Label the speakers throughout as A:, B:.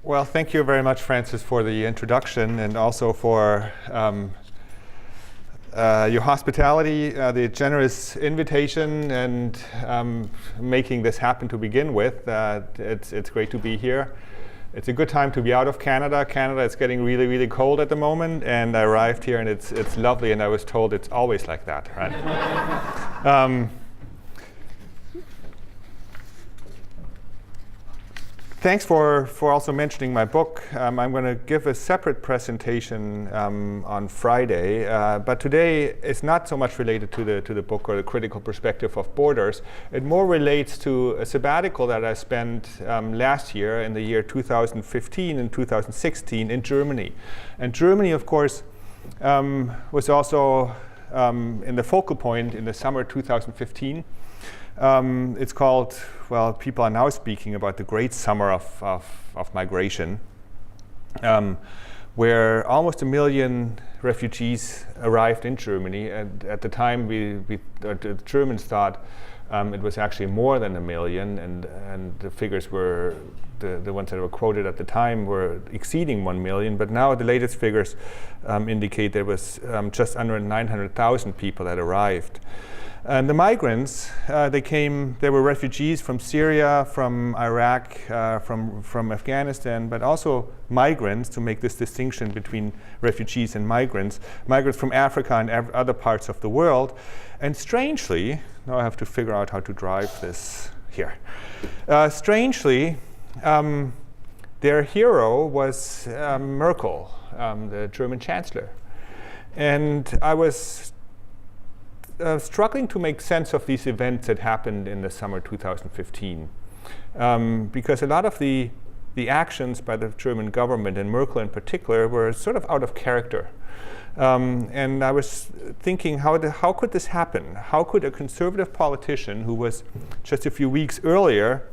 A: Well, thank you very much, Francis, for the introduction and also for your hospitality, the generous invitation, and making this happen to begin with. It's great to be here. It's a good time to be out of Canada. Canada is getting really, really cold at the moment, and I arrived here, and it's lovely, and I was told it's always like that, right? Thanks for also mentioning my book. I'm going to give a separate presentation on Friday, but today is not so much related to the book or the critical perspective of borders. It more relates to a sabbatical that I spent last year in the year 2015 and 2016 in Germany. And Germany, of course, was also in the focal point in the summer 2015. It's called, well, people are now speaking about the great summer of migration, where almost 1 million refugees arrived in Germany. And at the time, the Germans thought it was actually more than 1 million, and the figures were, the ones that were quoted at the time were exceeding 1 million. But now the latest figures indicate there was just under 900,000 people that arrived. And the migrants, they were refugees from Syria, from Iraq, from Afghanistan, but also migrants, to make this distinction between refugees and migrants from Africa and other parts of the world. And strangely, now I have to figure out how to drive this here. Strangely, their hero was Merkel, the German chancellor. And I was struggling to make sense of these events that happened in the summer 2015, because a lot of the actions by the German government, and Merkel in particular, were sort of out of character. And I was thinking, how could this happen? How could a conservative politician who was just a few weeks earlier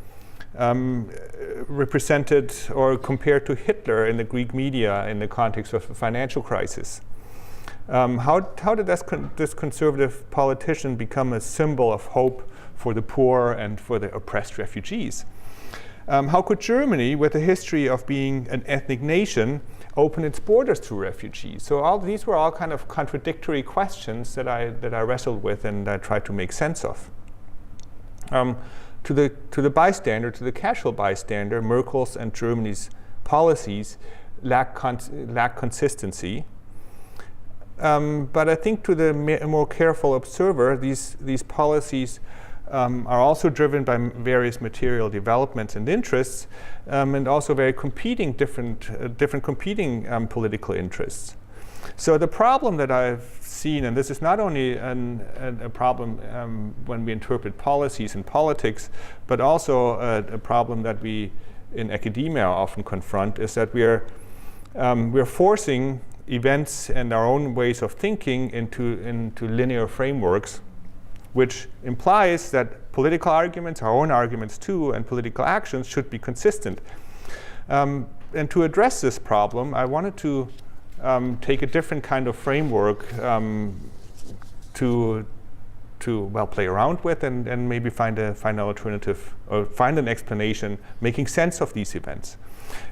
A: represented or compared to Hitler in the Greek media in the context of the financial crisis? How did this conservative politician become a symbol of hope for the poor and for the oppressed refugees? How could Germany, with a history of being an ethnic nation, open its borders to refugees? So these were all kind of contradictory questions that I wrestled with and I tried to make sense of. To the bystander, to the casual bystander, Merkel's and Germany's policies lack consistency. But I think to the more careful observer, these policies are also driven by various material developments and interests, and also very different competing political interests. So the problem that I've seen, and this is not only a problem when we interpret policies and politics, but also a problem that we in academia often confront, is that we're forcing events and our own ways of thinking into linear frameworks, which implies that political arguments, our own arguments too, and political actions should be consistent. And to address this problem, I wanted to take a different kind of framework to play around with and maybe find an alternative or find an explanation making sense of these events.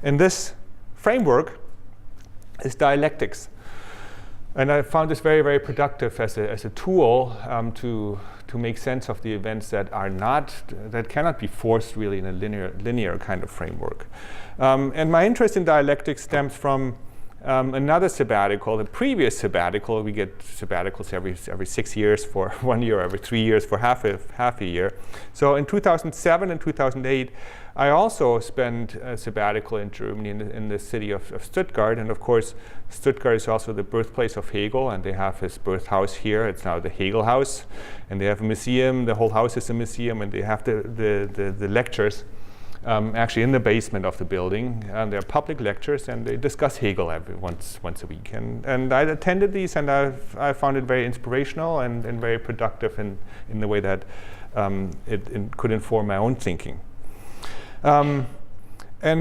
A: And this framework is dialectics, and I found this very, very productive as a tool to make sense of the events that cannot be forced really in a linear kind of framework. And my interest in dialectics stems from another sabbatical, the previous sabbatical. We get sabbaticals every 6 years for 1 year, every 3 years for half a year. So in 2007 and 2008, I also spent a sabbatical in Germany in the city of Stuttgart. And of course, Stuttgart is also the birthplace of Hegel, and they have his birth house here. It's now the Hegel House. And they have a museum. The whole house is a museum, and they have the lectures actually in the basement of the building. And they're public lectures, and they discuss Hegel once a week. And I attended these, and I found it very inspirational and very productive in the way that it could inform my own thinking. And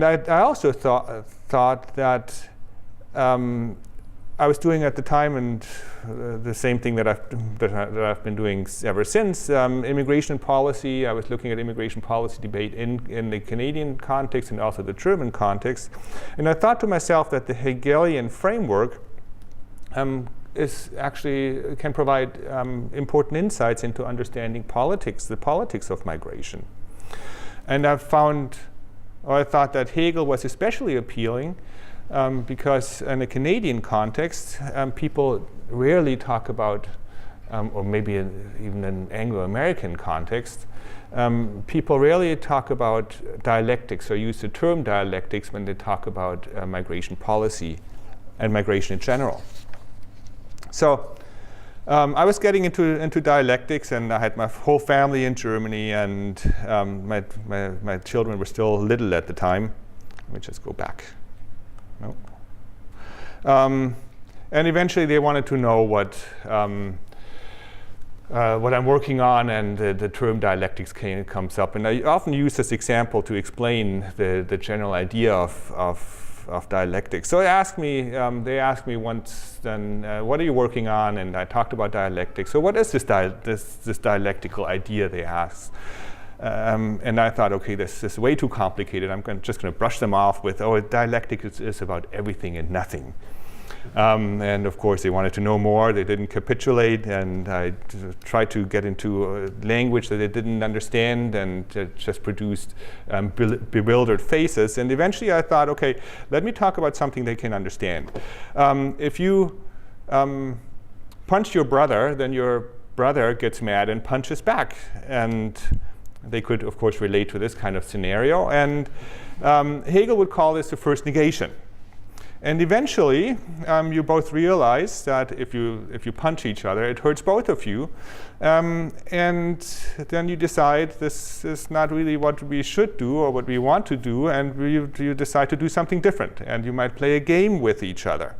A: I also thought that I was doing at the time, and the same thing that I've been doing ever since, immigration policy. I was looking at immigration policy debate in the Canadian context and also the German context. And I thought to myself that the Hegelian framework can provide important insights into understanding politics, the politics of migration. And I thought that Hegel was especially appealing because in a Canadian context, people rarely talk about, or maybe even in Anglo-American context, people rarely talk about dialectics or use the term dialectics when they talk about migration policy and migration in general. So I was getting into dialectics, and I had my whole family in Germany, and my children were still little at the time. Let me just go back. No. And eventually they wanted to know what I'm working on, and the term dialectics comes up. And I often use this example to explain the general idea of dialectics. So they asked me once, then, what are you working on? And I talked about dialectics. So what is this dialectical idea, they asked. And I thought, okay, this is way too complicated. I'm just going to brush them off with, dialectic is about everything and nothing. And of course, they wanted to know more. They didn't capitulate, and I tried to get into a language that they didn't understand, and just produced bewildered faces. And eventually I thought, okay, let me talk about something they can understand. If you punch your brother, then your brother gets mad and punches back. And they could, of course, relate to this kind of scenario. And Hegel would call this the first negation. And eventually, you both realize that if you punch each other, it hurts both of you. And then you decide this is not really what we should do or what we want to do, and you decide to do something different. And you might play a game with each other,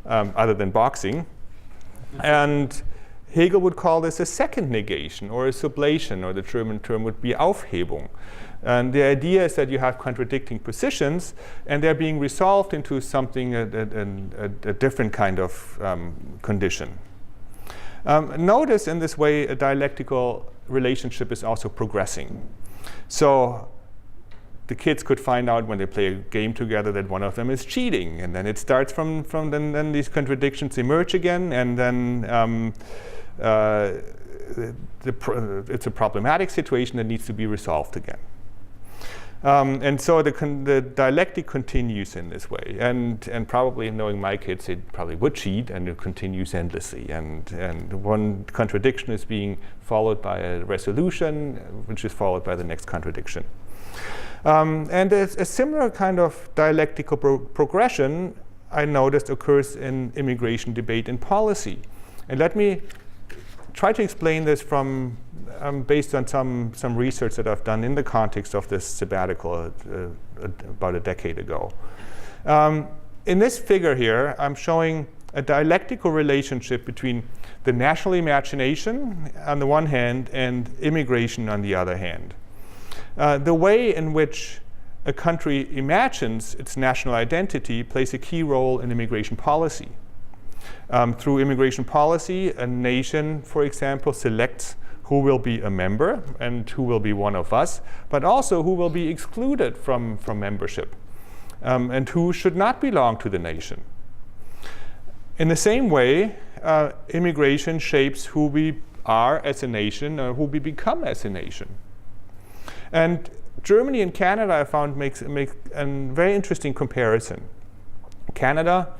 A: other than boxing. And Hegel would call this a second negation or a sublation, or the German term would be Aufhebung. And the idea is that you have contradicting positions, and they're being resolved into something, a different kind of condition. Notice in this way a dialectical relationship is also progressing. So the kids could find out when they play a game together that one of them is cheating, and then it starts from then these contradictions emerge again, and then it's a problematic situation that needs to be resolved again. And so the dialectic continues in this way, and probably knowing my kids, it probably would cheat, and it continues endlessly. And one contradiction is being followed by a resolution, which is followed by the next contradiction. And a similar kind of dialectical progression I noticed occurs in immigration debate and policy. And let me try to explain this from based on some research that I've done in the context of this sabbatical about a decade ago. In this figure here, I'm showing a dialectical relationship between the national imagination on the one hand and immigration on the other hand. The way in which a country imagines its national identity plays a key role in immigration policy. Through immigration policy, a nation, for example, selects who will be a member and who will be one of us, but also who will be excluded from membership, and who should not belong to the nation. In the same way, immigration shapes who we are as a nation or who we become as a nation. And Germany and Canada, I found, make a very interesting comparison. Canada,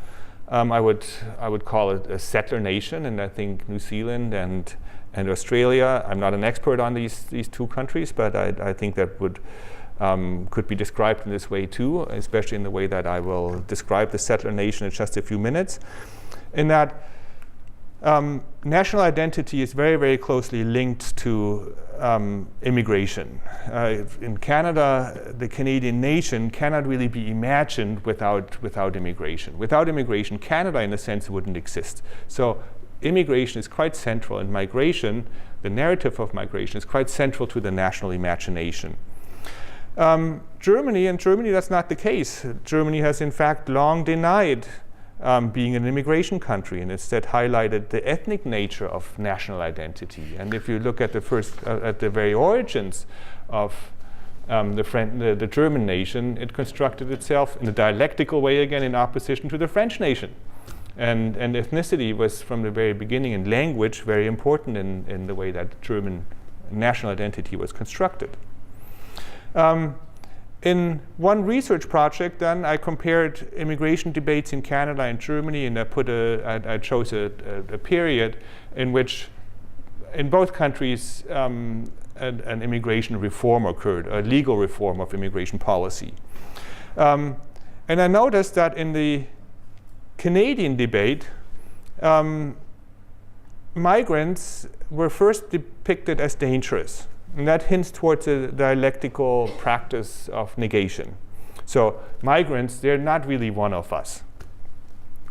A: I would call it a settler nation, and I think New Zealand and Australia, I'm not an expert on these two countries, but I think that could be described in this way too, especially in the way that I will describe the settler nation in just a few minutes, in that national identity is very, very closely linked to immigration. In Canada, the Canadian nation cannot really be imagined without immigration. Without immigration, Canada, in a sense, wouldn't exist. So immigration is quite central, and migration, the narrative of migration, is quite central to the national imagination. In Germany, that's not the case. Germany has, in fact, long denied being an immigration country, and instead highlighted the ethnic nature of national identity. And if you look at the very origins of the German nation, it constructed itself in a dialectical way, again in opposition to the French nation. And ethnicity was from the very beginning, and language very important in the way that German national identity was constructed. In one research project, then I compared immigration debates in Canada and Germany, and I chose a period in which, in both countries, an immigration reform occurred, a legal reform of immigration policy. And I noticed that in the Canadian debate, migrants were first depicted as dangerous. And that hints towards a dialectical practice of negation. So migrants, they're not really one of us.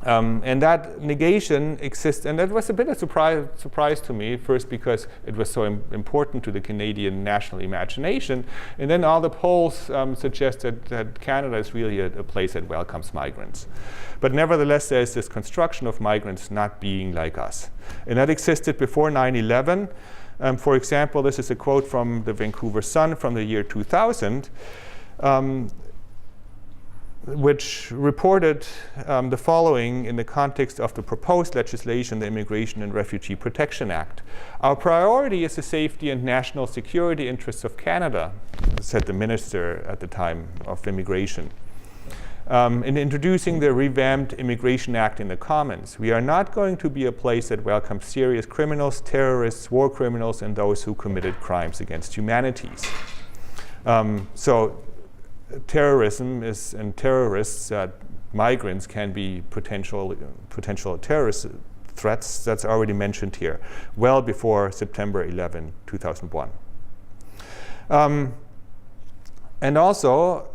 A: And that negation exists, and that was a bit of surprise to me, first because it was so important to the Canadian national imagination, and then all the polls suggest that Canada is really a place that welcomes migrants. But nevertheless, there's this construction of migrants not being like us. And that existed before 9/11. For example, this is a quote from the Vancouver Sun from the year 2000, which reported the following in the context of the proposed legislation, the Immigration and Refugee Protection Act. Our priority is the safety and national security interests of Canada, said the minister at the time of immigration. In introducing the revamped Immigration Act in the Commons, we are not going to be a place that welcomes serious criminals, terrorists, war criminals, and those who committed crimes against humanities. So terrorism is, and terrorists, migrants can be potential terrorist threats. That's already mentioned here, well before September 11, 2001. And also,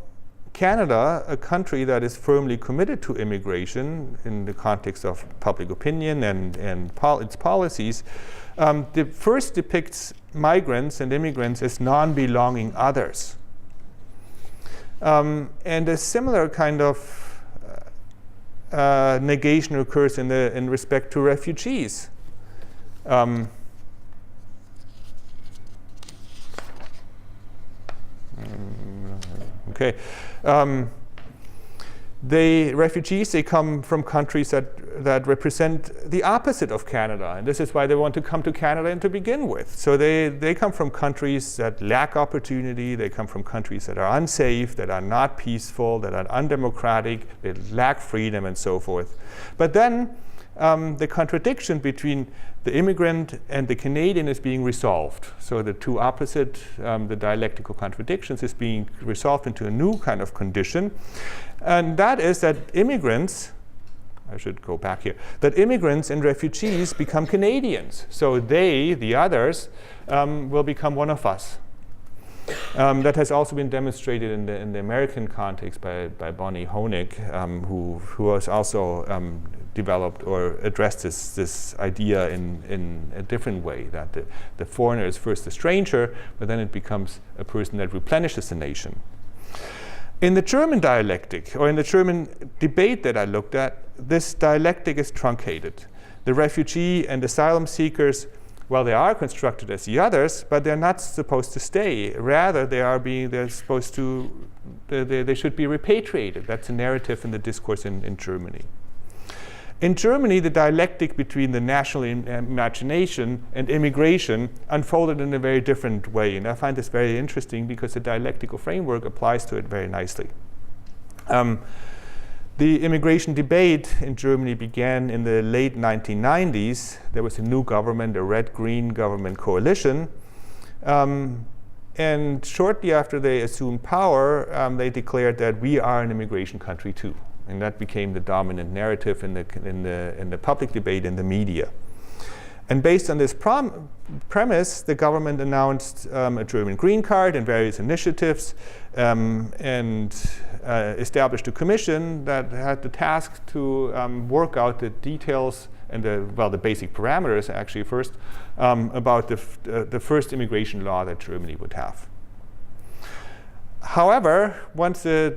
A: Canada, a country that is firmly committed to immigration in the context of public opinion and its policies, first depicts migrants and immigrants as non-belonging others. And a similar kind of negation occurs in respect to refugees. Okay. Refugees, they come from countries that represent the opposite of Canada, and this is why they want to come to Canada to begin with. So they come from countries that lack opportunity, they come from countries that are unsafe, that are not peaceful, that are undemocratic, they lack freedom and so forth. But then the contradiction between the immigrant and the Canadian is being resolved. So the two opposite, the dialectical contradictions, is being resolved into a new kind of condition. And that is that immigrants, I should go back here, that immigrants and refugees become Canadians. So they, the others, will become one of us. That has also been demonstrated in the American context by Bonnie Honig, who has also developed or addressed this idea in a different way, that the foreigner is first a stranger, but then it becomes a person that replenishes the nation. In the German dialectic, or in the German debate that I looked at, this dialectic is truncated. The refugee and asylum seekers, well, they are constructed as the others, but they're not supposed to stay. Rather, they should be repatriated. That's a narrative in the discourse in Germany. In Germany, the dialectic between the national imagination and immigration unfolded in a very different way. And I find this very interesting because the dialectical framework applies to it very nicely. The immigration debate in Germany began in the late 1990s. There was a new government, a red-green government coalition. And shortly after they assumed power, they declared that we are an immigration country too. And that became the dominant narrative in the public debate in the media. And based on this premise, the government announced a German green card and various initiatives, and established a commission that had the task to work out the details and the basic parameters actually first about the first immigration law that Germany would have. However, once the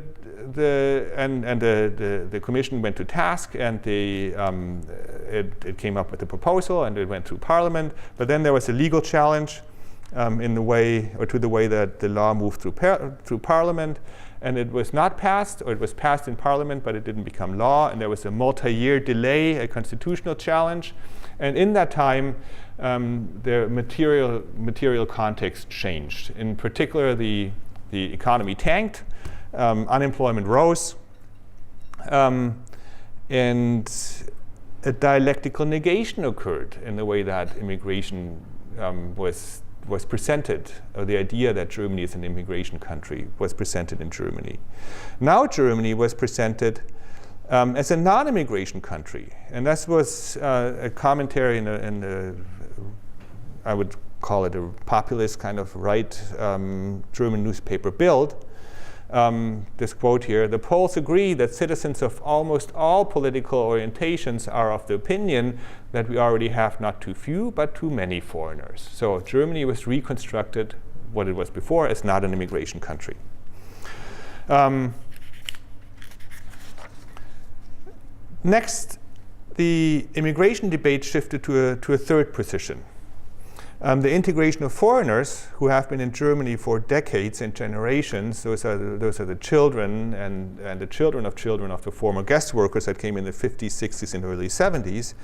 A: commission went to task, and it came up with a proposal, and it went through Parliament. But then there was a legal challenge in the way, or to the way that the law moved through Parliament, and it was not passed, or it was passed in Parliament, but it didn't become law. And there was a multi-year delay, a constitutional challenge, and in that time, the material context changed. In particular, the economy tanked. Unemployment rose, and a dialectical negation occurred in the way that immigration was presented, or the idea that Germany is an immigration country was presented in Germany. Now Germany was presented as a non-immigration country, and this was a commentary in I would call it a populist kind of right German newspaper Bild. This quote here: "The polls agree that citizens of almost all political orientations are of the opinion that we already have not too few, but too many foreigners." So Germany was reconstructed, what it was before, as not an immigration country. Next, the immigration debate shifted to a third position. The integration of foreigners who have been in Germany for decades and generations, those are the children and the children of the former guest workers that came in the 50s, 60s, and early 70s.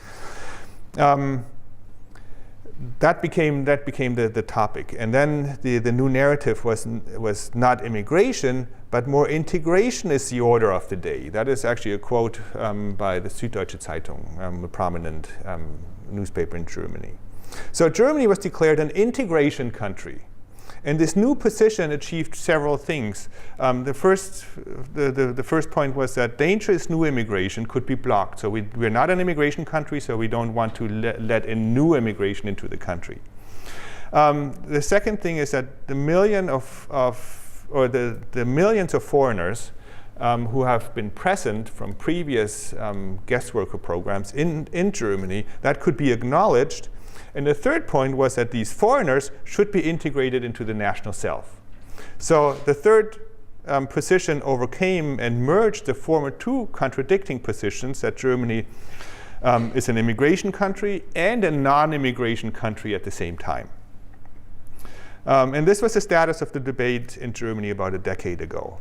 A: That became the topic. And then the new narrative was not immigration, but more integration is the order of the day. That is actually a quote by the Süddeutsche Zeitung, a prominent newspaper in Germany. So Germany was declared an integration country. And this new position achieved several things. The first point was that dangerous new immigration could be blocked. So we're not an immigration country, so we don't want to let in new immigration into the country. The second thing is that the millions of foreigners who have been present from previous guest worker programs in Germany, that could be acknowledged. And the third point was that these foreigners should be integrated into the national self. So the third position overcame and merged the former two contradicting positions, that Germany is an immigration country and a non-immigration country at the same time. And this was the status of the debate in Germany about a decade ago.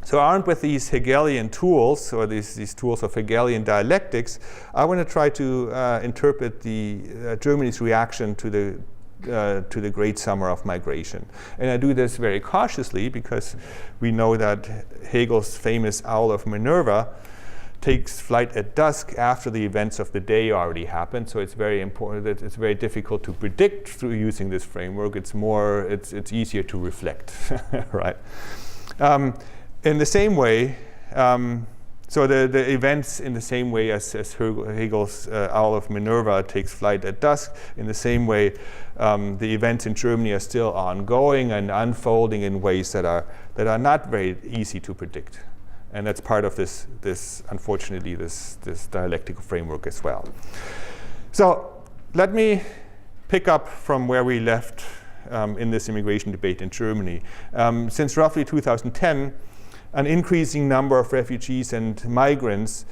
A: So armed with these Hegelian tools, or these tools of Hegelian dialectics, I want to try to interpret Germany's reaction to the Great Summer of Migration. And I do this very cautiously, because we know that Hegel's famous Owl of Minerva takes flight at dusk after the events of the day already happened. So it's very important that it's very difficult to predict through using this framework. It's easier to reflect, right? In the same way, so the events in the same way as Hegel's Owl of Minerva takes flight at dusk, in the same way the events in Germany are still ongoing and unfolding in ways that are not very easy to predict. And that's part of this unfortunately, this dialectical framework as well. So let me pick up from where we left in this immigration debate in Germany. Since roughly 2010, an increasing number of refugees and migrants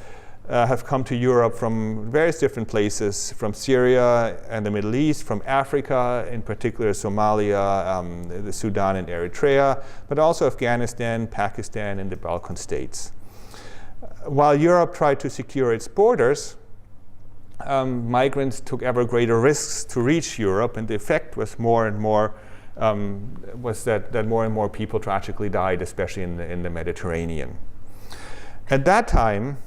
A: have come to Europe from various different places, from Syria and the Middle East, from Africa, in particular Somalia, the Sudan and Eritrea, but also Afghanistan, Pakistan, and the Balkan states. While Europe tried to secure its borders, migrants took ever greater risks to reach Europe, and the effect was more and more that more and more people tragically died, especially in the Mediterranean. At that time,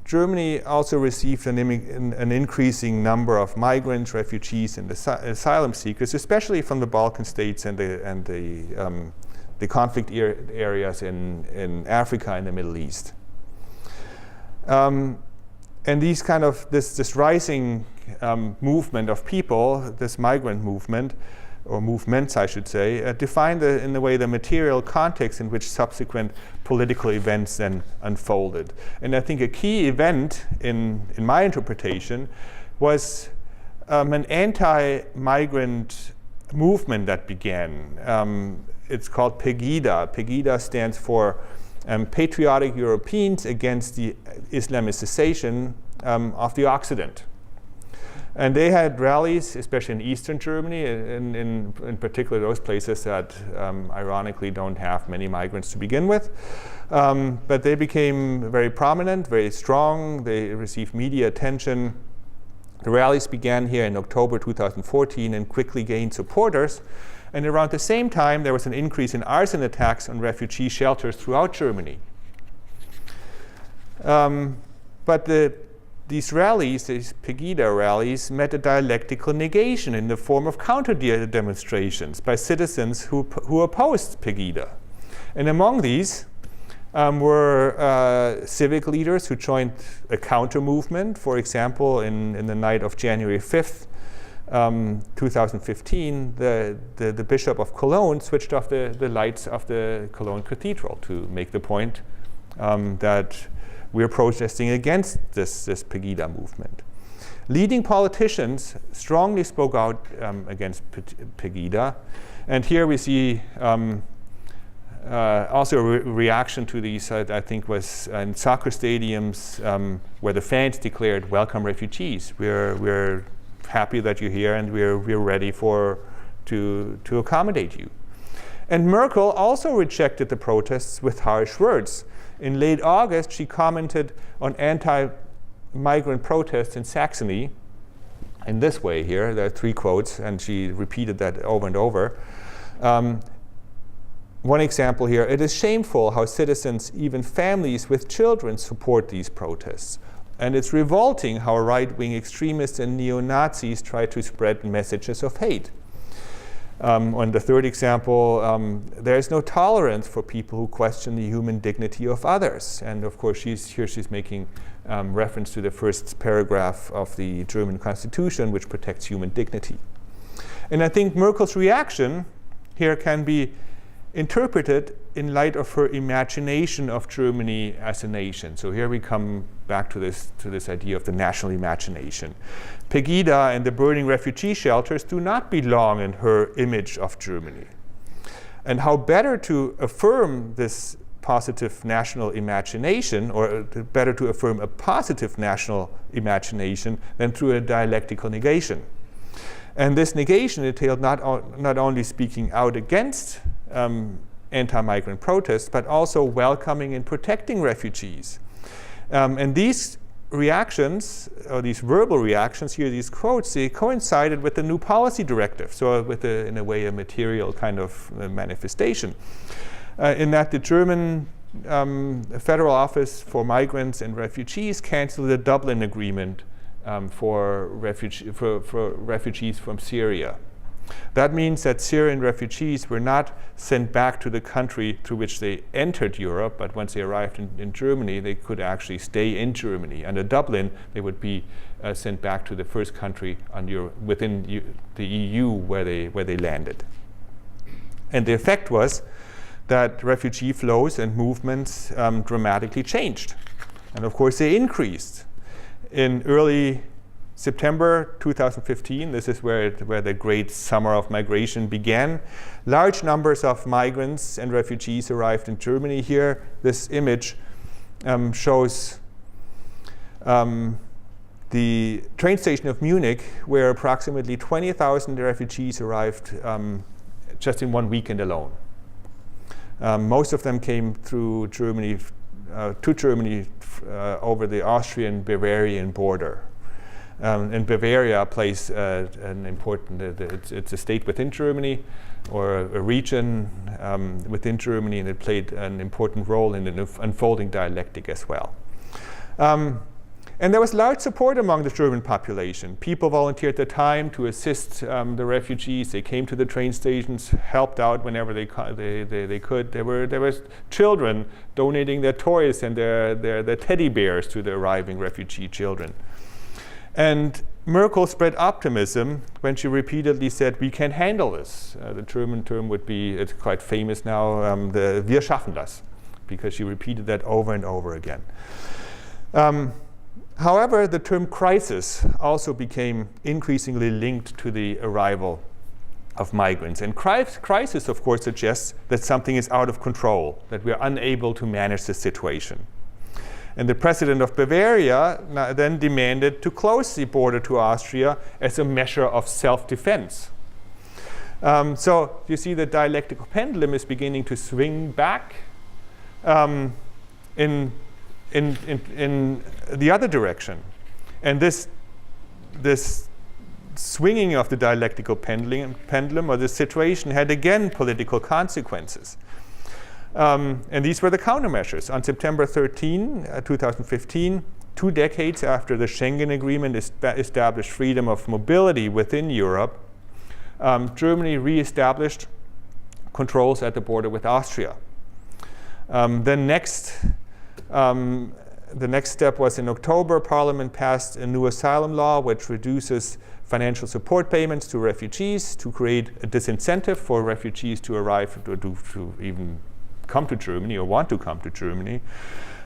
A: Germany also received an increasing number of migrants, refugees, and asylum seekers, especially from the Balkan states and the conflict areas in Africa and the Middle East. And these this rising movement of people, this migrant movement, or movements I should say, defined in the way the material context in which subsequent political events then unfolded. And I think a key event in my interpretation was an anti-migrant movement that began it's called PEGIDA. PEGIDA stands for Patriotic Europeans Against the Islamicization of the Occident. And they had rallies, especially in Eastern Germany, in particular those places that ironically don't have many migrants to begin with. But they became very prominent, very strong. They received media attention. The rallies began here in October 2014 and quickly gained supporters. And around the same time, there was an increase in arson attacks on refugee shelters throughout Germany. But these rallies, these PEGIDA rallies, met a dialectical negation in the form of counter-demonstrations by citizens who opposed PEGIDA. And among these were civic leaders who joined a counter-movement. For example, in the night of January 5th, 2015, the Bishop of Cologne switched off the lights of the Cologne Cathedral to make the point that we're protesting against this PEGIDA movement. Leading politicians strongly spoke out against PEGIDA, and here we see also a reaction to these, I think, was in soccer stadiums where the fans declared, "Welcome refugees. We're happy that you're here, and we're ready to accommodate you." And Merkel also rejected the protests with harsh words. In late August, she commented on anti-migrant protests in Saxony in this way here. There are 3 quotes, and she repeated that over and over. One example here: "It is shameful how citizens, even families with children, support these protests. And it's revolting how right-wing extremists and neo-Nazis try to spread messages of hate." On the 3rd example, there is no tolerance for people who question the human dignity of others. And of course, she's making reference to the first paragraph of the German Constitution, which protects human dignity. And I think Merkel's reaction here can be interpreted in light of her imagination of Germany as a nation. So here we come back to this idea of the national imagination. PEGIDA and the burning refugee shelters do not belong in her image of Germany. And how better to affirm this positive national imagination, or better to affirm a positive national imagination, than through a dialectical negation. And this negation entailed not only speaking out against anti-migrant protests, but also welcoming and protecting refugees. And these reactions, or these verbal reactions here, these quotes, they coincided with the new policy directive, so with in a way a material kind of manifestation, in that the German Federal Office for Migrants and Refugees canceled the Dublin Agreement for refugees from Syria. That means that Syrian refugees were not sent back to the country through which they entered Europe, but once they arrived in Germany, they could actually stay in Germany. Under Dublin, they would be sent back to the first country within the EU where they landed. And the effect was that refugee flows and movements dramatically changed. And of course, they increased. In early September 2015, this is where the great summer of migration began. Large numbers of migrants and refugees arrived in Germany. Here, this image shows the train station of Munich, where approximately 20,000 refugees arrived just in 1 weekend alone. Most of them came through Germany, to Germany over the Austrian-Bavarian border. And Bavaria plays an important, it's a state within Germany, or a region within Germany, and it played an important role in the unfolding dialectic as well. And there was large support among the German population. People volunteered their time to assist the refugees. They came to the train stations, helped out whenever they could. There were children donating their toys and their teddy bears to the arriving refugee children. And Merkel spread optimism when she repeatedly said, "We can handle this." The German term would be, it's quite famous now, the "Wir schaffen das," because she repeated that over and over again. However, the term crisis also became increasingly linked to the arrival of migrants. And crisis, of course, suggests that something is out of control, that we are unable to manage the situation. And the president of Bavaria then demanded to close the border to Austria as a measure of self-defense. So you see the dialectical pendulum is beginning to swing back in the other direction. And this swinging of the dialectical pendulum or the situation had again political consequences. And these were the countermeasures. On September 13, 2015, 2 decades after the Schengen Agreement established freedom of mobility within Europe, Germany re-established controls at the border with Austria. The next step was in October, Parliament passed a new asylum law which reduces financial support payments to refugees to create a disincentive for refugees to arrive to even come to Germany or want to come to Germany.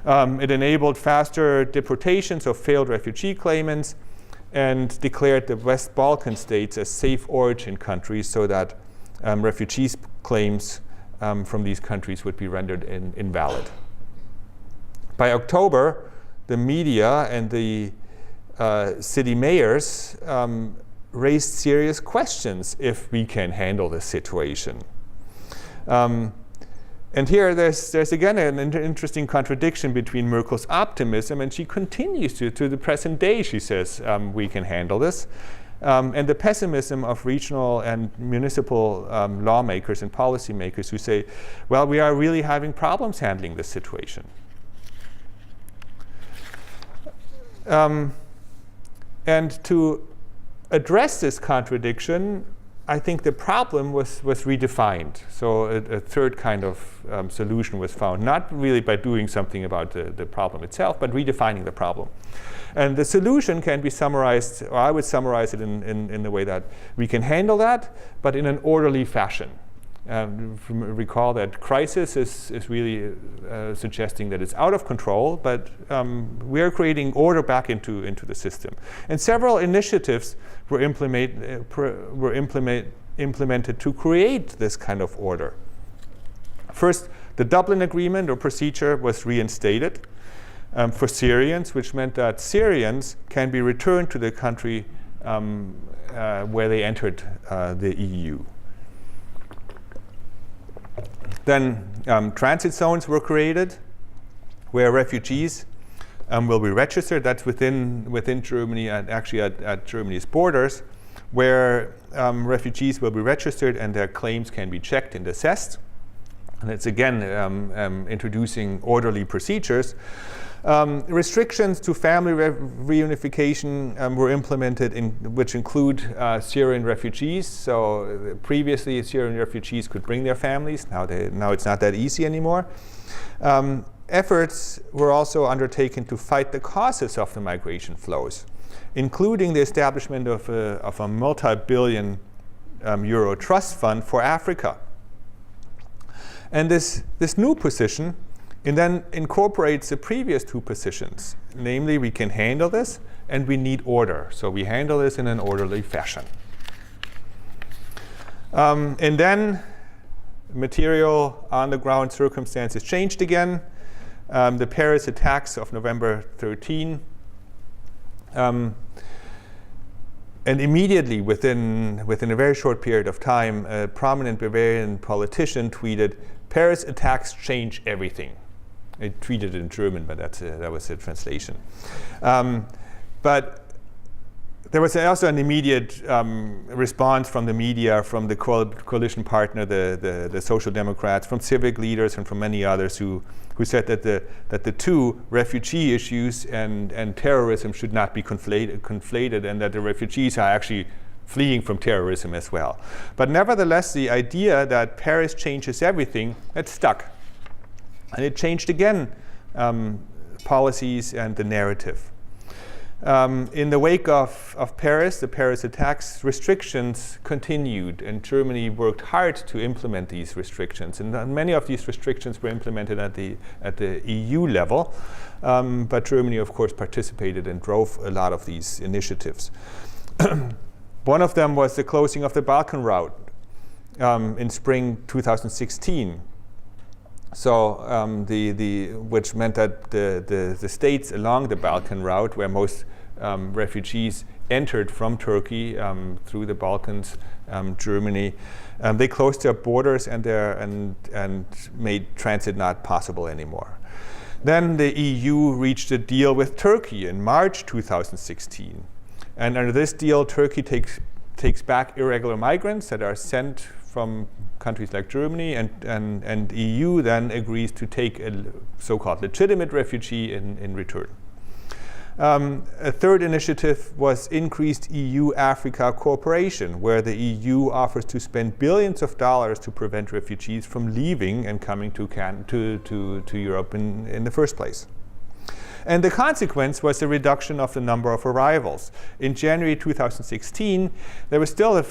A: It enabled faster deportations of failed refugee claimants and declared the West Balkan states as safe origin countries so that refugees' claims from these countries would be rendered invalid. By October, the media and the city mayors raised serious questions if we can handle this situation. And here there's again an interesting contradiction between Merkel's optimism, and she continues to the present day. She says we can handle this, and the pessimism of regional and municipal lawmakers and policymakers who say, well, we are really having problems handling this situation. And to address this contradiction, I think the problem was redefined. So a third kind of solution was found, not really by doing something about the problem itself, but redefining the problem. And the solution can be summarized, or I would summarize it in the way that we can handle that, but in an orderly fashion. Recall that crisis is really suggesting that it's out of control, but we are creating order back into the system. And several initiatives were implemented to create this kind of order. First, the Dublin Agreement or procedure was reinstated for Syrians, which meant that Syrians can be returned to the country where they entered the EU. Then transit zones were created where refugees will be registered. That's within Germany and actually at Germany's borders, where refugees will be registered and their claims can be checked and assessed. And it's again introducing orderly procedures. Restrictions to family reunification were implemented, which include Syrian refugees. So previously, Syrian refugees could bring their families. Now it's not that easy anymore. Efforts were also undertaken to fight the causes of the migration flows, including the establishment of a multi-billion euro trust fund for Africa. And this new position and then incorporates the previous two positions. Namely, we can handle this and we need order. So we handle this in an orderly fashion. And then material on the ground circumstances changed again. The Paris attacks of November 13. And immediately, within a very short period of time, a prominent Bavarian politician tweeted, "Paris attacks change everything." I tweeted it in German, but that was the translation. But there was also an immediate response from the media, from the coalition partner, the Social Democrats, from civic leaders, and from many others who said that the two refugee issues and terrorism should not be conflated, and that the refugees are actually fleeing from terrorism as well. But nevertheless, the idea that Paris changes everything, it stuck. And it changed again policies and the narrative. In the wake of Paris, the Paris attacks, restrictions continued, and Germany worked hard to implement these restrictions. And many of these restrictions were implemented at the EU level, but Germany, of course, participated and drove a lot of these initiatives. One of them was the closing of the Balkan route in spring 2016. So which meant that the states along the Balkan route, where most refugees entered from Turkey through the Balkans, Germany, they closed their borders and made transit not possible anymore. Then the EU reached a deal with Turkey in March 2016. And under this deal, Turkey takes back irregular migrants that are sent from countries like Germany, and EU then agrees to take a so-called legitimate refugee in return. A third initiative was increased EU-Africa cooperation, where the EU offers to spend billions of dollars to prevent refugees from leaving and coming to Europe in the first place. And the consequence was a reduction of the number of arrivals. In January 2016, there was still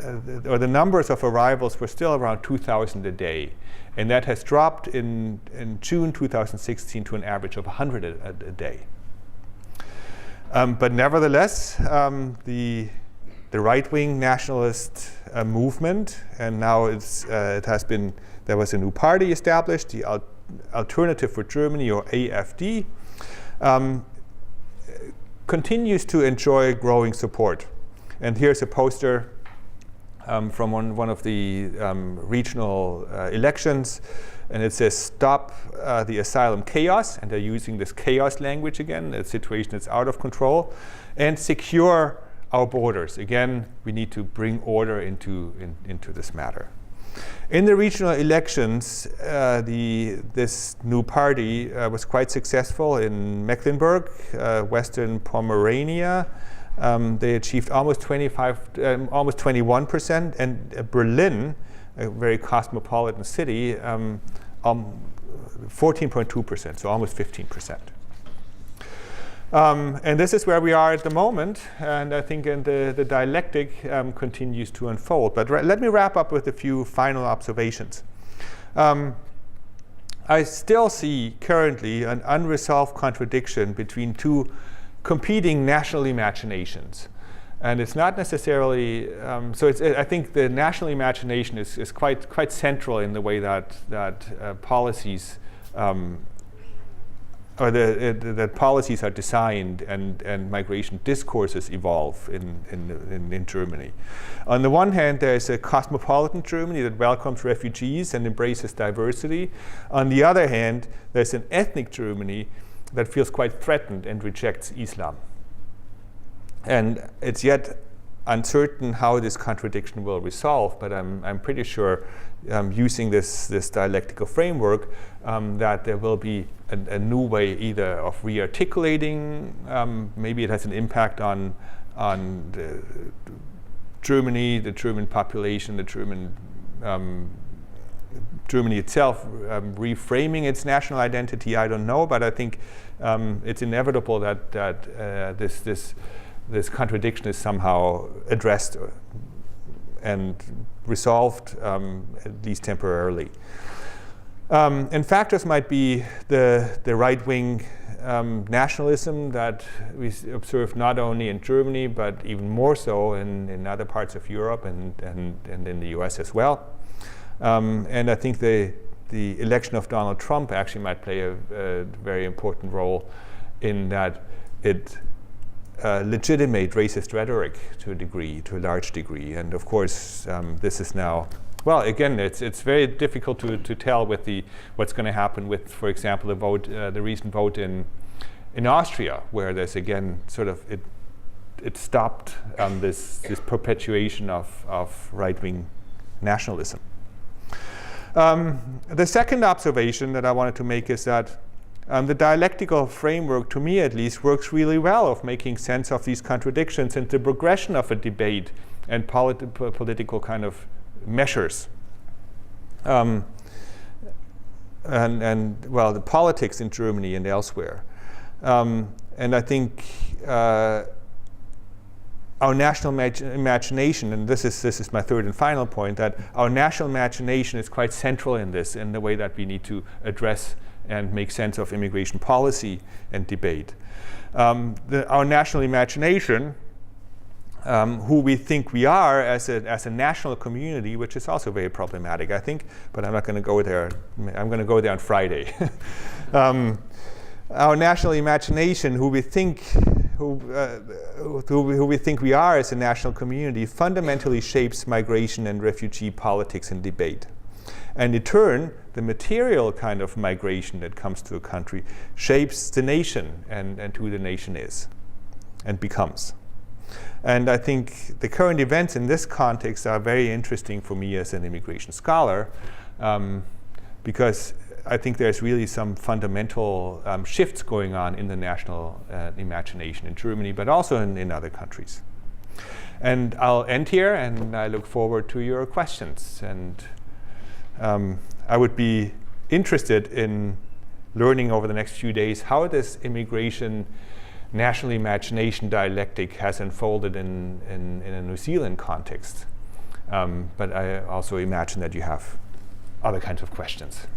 A: the numbers of arrivals were still around 2,000 a day. And that has dropped in June 2016 to an average of 100 a day. But nevertheless, the right-wing nationalist movement, and now there was a new party established, the Alternative for Germany, or AfD, continues to enjoy growing support. And here's a poster from one of the regional elections, and it says "Stop the asylum chaos," and they're using this chaos language again, a situation that's out of control, and secure our borders. Again, we need to bring order into this matter. In the regional elections, this new party was quite successful in Mecklenburg, Western Pomerania. They achieved almost 21%, and Berlin, a very cosmopolitan city, 14.2%, so almost 15%. And this is where we are at the moment, and I think the dialectic continues to unfold. But let me wrap up with a few final observations. I still see currently an unresolved contradiction between two competing national imaginations. And it's not necessarily, I think the national imagination is quite central in the way that policies that policies are designed and migration discourses evolve in Germany. On the one hand, there's a cosmopolitan Germany that welcomes refugees and embraces diversity. On the other hand, there's an ethnic Germany that feels quite threatened and rejects Islam. And it's yet uncertain how this contradiction will resolve, but I'm pretty sure using this dialectical framework that there will be a new way either of re-articulating, maybe it has an impact on Germany, the German population, the Germany itself reframing its national identity. I don't know, but I think it's inevitable that this contradiction is somehow addressed and resolved, at least temporarily. And factors might be the right-wing nationalism that we observe not only in Germany, but even more so in other parts of Europe and in the US as well. And I think the election of Donald Trump actually might play a very important role in that it legitimate racist rhetoric to a large degree. And of course, this is now, well, again, it's very difficult to tell with what's going to happen with, for example, the recent vote in Austria, where there's again sort of it stopped this perpetuation of right-wing nationalism. The second observation that I wanted to make is that the dialectical framework, to me at least, works really well of making sense of these contradictions and the progression of a debate and political kind of measures. And the politics in Germany and elsewhere. And I think our national imagination, and this is my third and final point, that our national imagination is quite central in this, in the way that we need to address and make sense of immigration policy and debate. Our national imagination who we think we are as a national community, which is also very problematic, I think, but I'm not going to go there. I'm going to go there on Friday. Our national imagination, who we think we are as a national community, fundamentally shapes migration and refugee politics and debate. And in turn, the material kind of migration that comes to a country shapes the nation and who the nation is and becomes. And I think the current events in this context are very interesting for me as an immigration scholar, because I think there's really some fundamental shifts going on in the national imagination in Germany, but also in other countries. And I'll end here, and I look forward to your questions. And I would be interested in learning over the next few days how this immigration national imagination dialectic has unfolded in a New Zealand context. But I also imagine that you have other kinds of questions.